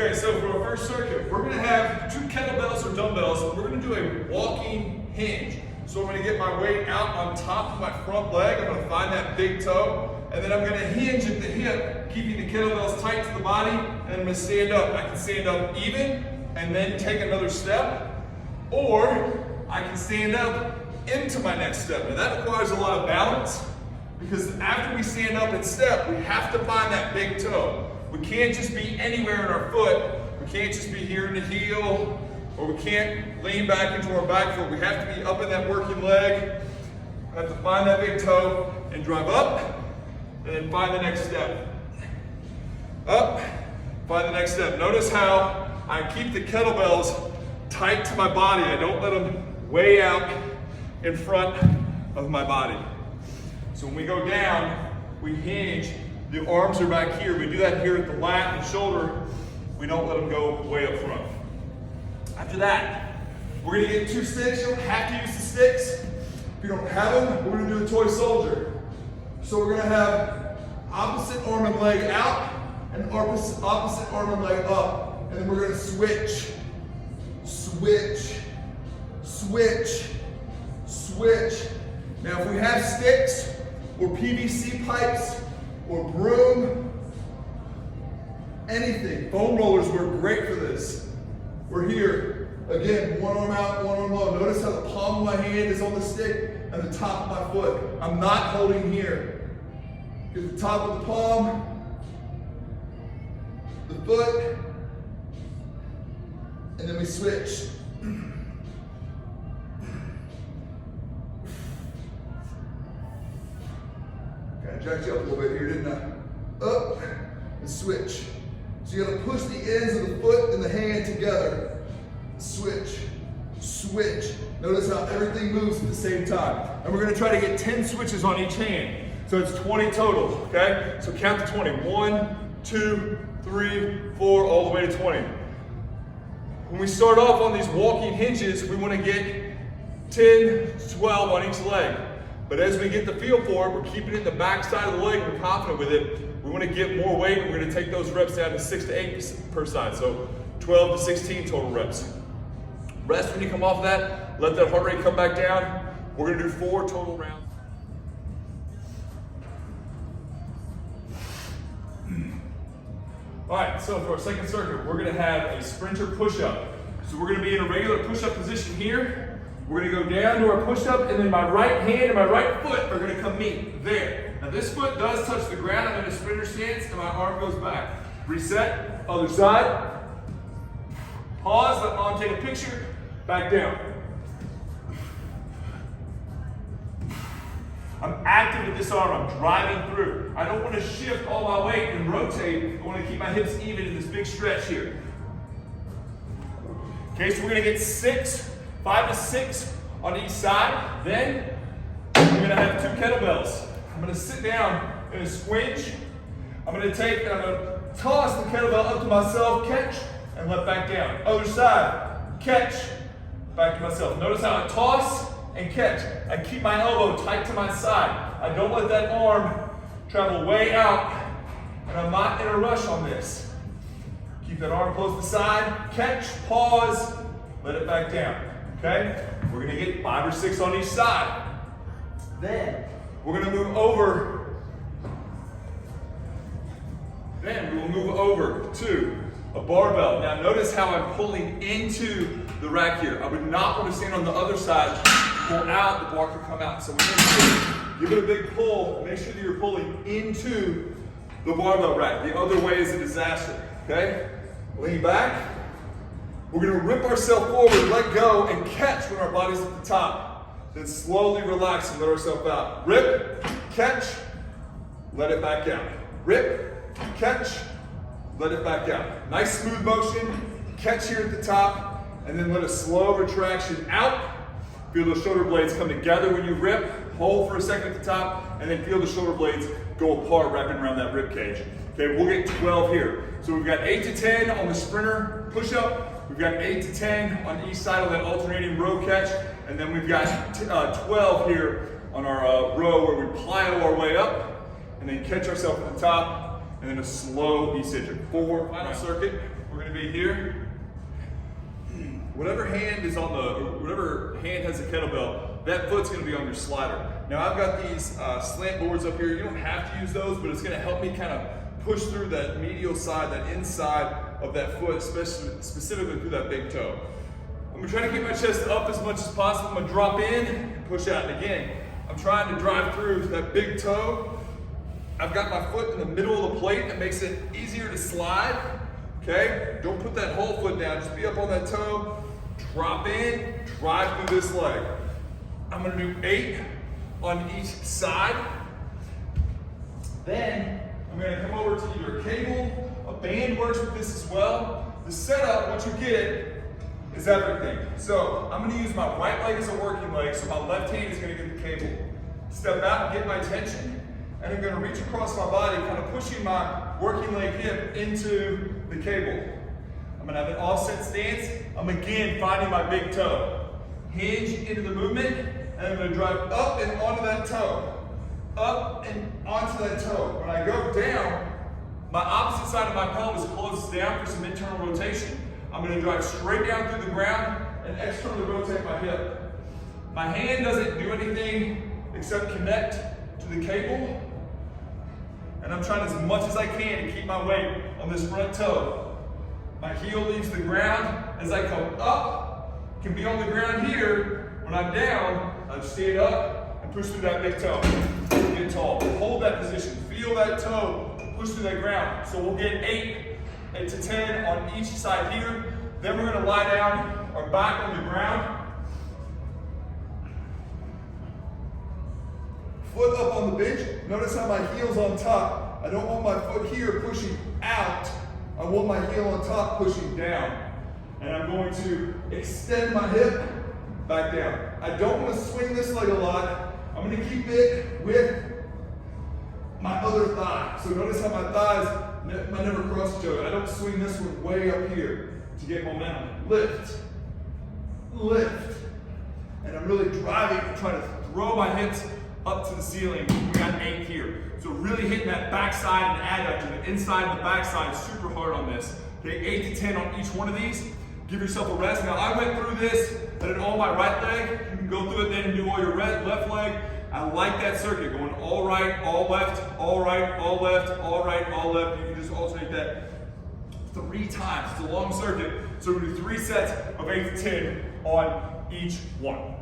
Okay, so for our first circuit, we're gonna have 2 kettlebells or dumbbells, and we're gonna do a walking hinge. So I'm gonna get my weight out on top of my front leg, I'm gonna find that big toe, and then I'm gonna hinge at the hip, keeping the kettlebells tight to the body, and I'm gonna stand up. I can stand up even, and then take another step, or I can stand up into my next step. And that requires a lot of balance, because after we stand up and step, we have to find that big toe. We can't just be anywhere in our foot. We can't just be here in the heel, or we can't lean back into our back foot. We have to be up in that working leg. We have to find that big toe and drive up, and then find the next step. Up, find the next step. Notice how I keep the kettlebells tight to my body. I don't let them way out in front of my body. So when we go down, we hinge. The arms are back here. We do that here at the lat and shoulder. We don't let them go way up front. After that, we're gonna get 2 sticks. You don't have to use the sticks. If you don't have them, we're gonna do a toy soldier. So we're gonna have opposite arm and leg out, and opposite arm and leg up. And then we're gonna switch, switch, switch, switch. Now if we have sticks or PVC pipes, or broom, anything. Foam rollers work great for this. We're here. Again, one arm out, one arm low. Notice how the palm of my hand is on the stick and the top of my foot. I'm not holding here. Get the top of the palm, the foot, and then we switch. Jacked you up a little bit here, didn't I? Up and switch. So you gotta push the ends of the foot and the hand together. Switch, switch. Notice how everything moves at the same time. And we're gonna try to get 10 switches on each hand. So it's 20 total, okay? So count to 20. 1, 2, 3, 4, all the way to 20. When we start off on these walking hinges, we wanna get 10, 12 on each leg. But as we get the feel for it, we're keeping it in the back side of the leg, we're confident with it. We want to get more weight, we're going to take those reps down to 6 to 8 per side. So 12 to 16 total reps. Rest when you come off of that, let that heart rate come back down. We're going to do 4 total rounds. All right, so for our second circuit, we're going to have a sprinter push-up. So we're going to be in a regular push-up position here. We're gonna go down to our push-up, and then my right hand and my right foot are gonna come meet there. Now this foot does touch the ground. I'm in a sprinter stance, and my arm goes back. Reset, other side. Pause, let mom take a picture, back down. I'm active with this arm, I'm driving through. I don't wanna shift all my weight and rotate. I wanna keep my hips even in this big stretch here. Okay, so we're gonna get 5 to 6 on each side. Then we're gonna have 2 kettlebells. I'm gonna sit down in a squinch. I'm gonna toss the kettlebell up to myself, catch, and let back down. Other side, catch, back to myself. Notice how I toss and catch. I keep my elbow tight to my side. I don't let that arm travel way out, and I'm not in a rush on this. Keep that arm close to the side, catch, pause, let it back down. Okay? We're gonna get 5 or 6 on each side. Then we're gonna move over. Then we will move over to a barbell. Now notice how I'm pulling into the rack here. I would not want to stand on the other side, pull out, the bar can come out. So we're gonna give it a big pull. Make sure that you're pulling into the barbell rack. The other way is a disaster. Okay? Lean back. We're gonna rip ourselves forward, let go, and catch when our body's at the top. Then slowly relax and let ourselves out. Rip, catch, let it back out. Rip, catch, let it back out. Nice smooth motion, catch here at the top, and then let a slow retraction out. Feel those shoulder blades come together when you rip. Hold for a second at the top, and then feel the shoulder blades go apart, wrapping around that rib cage. Okay, we'll get 12 here. So we've got 8 to 10 on the sprinter push-up. We've got 8 to 10 on each side of that alternating row catch, and then we've got 12 here on our row where we plyo our way up, and then catch ourselves at the top, and then a slow eccentric. 4, final circuit. We're gonna be here. Whatever hand is on whatever hand has a kettlebell, that foot's gonna be on your slider. Now I've got these slant boards up here. You don't have to use those, but it's gonna help me kind of push through that medial side, that inside of that foot, specifically through that big toe. I'm gonna try to keep my chest up as much as possible. I'm gonna drop in and push out. And again, I'm trying to drive through that big toe. I've got my foot in the middle of the plate. That makes it easier to slide, okay? Don't put that whole foot down. Just be up on that toe. Drop in, drive through this leg. I'm gonna do 8 on each side. Then I'm gonna come over to either a cable, a band works with this as well. The setup, what you get is everything. So I'm gonna use my right leg as a working leg, so my left hand is gonna get the cable. Step out and get my tension, and I'm gonna reach across my body, kind of pushing my working leg hip into the cable. I'm gonna have an offset stance. I'm again finding my big toe. Hinge into the movement, and I'm gonna drive up and onto that toe. Up and onto that toe. When I go down, my opposite side of my pelvis closes down for some internal rotation. I'm gonna drive straight down through the ground and externally rotate my hip. My hand doesn't do anything except connect to the cable. And I'm trying as much as I can to keep my weight on this front toe. My heel leaves the ground. As I come up, can be on the ground here. When I'm down, I stand up and push through that big toe. Get tall. Hold that position. Feel that toe push through that ground. So we'll get 8 to 10 on each side here. Then we're gonna lie down our back on the ground. Foot up on the bench. Notice how my heel's on top. I don't want my foot here pushing out. I want my heel on top pushing down. And I'm going to extend my hip back down. I don't want to swing this leg a lot. I'm going to keep it with my other thigh. So notice how my thighs never cross each other. I don't swing this one way up here to get momentum. Lift, lift. And I'm really driving and trying to throw my hips up to the ceiling. We got 8 here. So really hitting that backside and adductor, the inside and the backside, super hard on this. Okay, 8 to 10 on each one of these. Give yourself a rest. Now I went through this, did it all my right leg. You can go through it then and do all your left leg. I like that circuit, going all right, all left, all right, all left, all right, all left. You can just alternate that 3 times. It's a long circuit. So we're gonna do 3 sets of 8 to 10 on each one.